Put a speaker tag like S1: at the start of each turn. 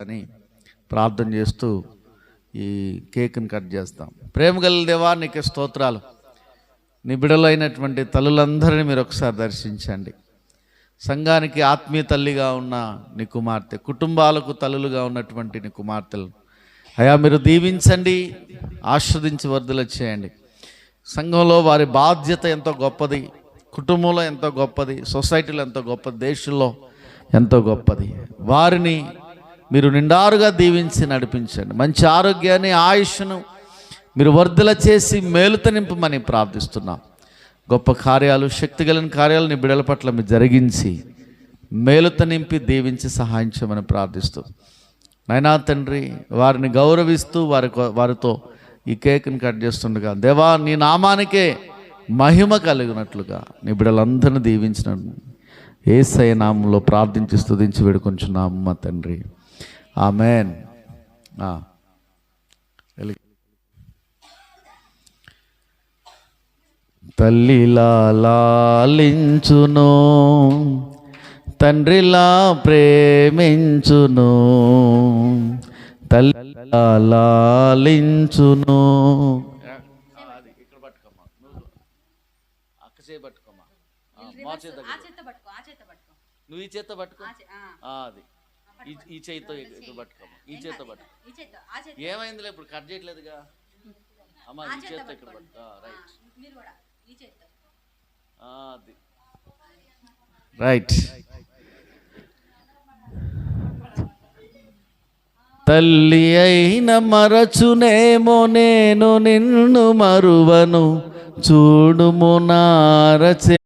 S1: అని ప్రార్థన చేస్తూ ఈ కేక్ని కట్ చేస్తాం. ప్రేమ గల దేవా, నీకే స్తోత్రాలు. నీ బిడ్డలైనటువంటి తల్లులందరినీ మీరు ఒకసారి దర్శించండి. సంఘానికి ఆత్మీయ తల్లిగా ఉన్న నీ కుమార్తె, కుటుంబాలకు తల్లులుగా ఉన్నటువంటి నీ కుమార్తెలు అయా మీరు దీవించండి, ఆస్వాదించి వర్ధల చేయండి. సంఘంలో వారి బాధ్యత ఎంతో గొప్పది, కుటుంబంలో ఎంతో గొప్పది, సొసైటీలో ఎంతో గొప్పది, దేశంలో ఎంతో గొప్పది. వారిని మీరు నిండారుగా దీవించి నడిపించండి. మంచి ఆరోగ్యాన్ని, ఆయుష్ను మీరు వర్ధల చేసి మేలుత నింపమని ప్రార్థిస్తున్నాం. గొప్ప కార్యాలు, శక్తి కలిగిన కార్యాలు నీ బిడ్డల పట్ల మీరు జరిగించి మేలుత నింపి దీవించి సహాయం చేయమని ప్రార్థిస్తూ, నాయనా తండ్రి, వారిని గౌరవిస్తూ వారితో ఈ కేక్ని కట్ చేస్తుండగా దేవా నీ నామానికే మహిమ కలిగినట్లుగా నీ బిడ్డలందరినీ దీవించిన యేసయ్య నామంలో ప్రార్థించి స్తుతించి వేడుకొంచున్నాము మా తండ్రి, ఆమేన్. తల్లిలా లాలించును, తండ్రిలా ప్రేమించును, తల్లిలా లాలించును. నువ్వు ఈ చేత్తో పట్టుకో, అది ఈ చేతితో పట్టుకోమా, ఈ చేత్తో పట్టుకో. ఏమైందిలే, ఇప్పుడు కట్ చేయట్లేదుగా అమ్మా, ఈ చేత్తో ఇక్కడ పట్టుకో. రైట్. తల్లి అయిన మరచునేమో నేను నిన్ను మరువను, చూడుము నారచే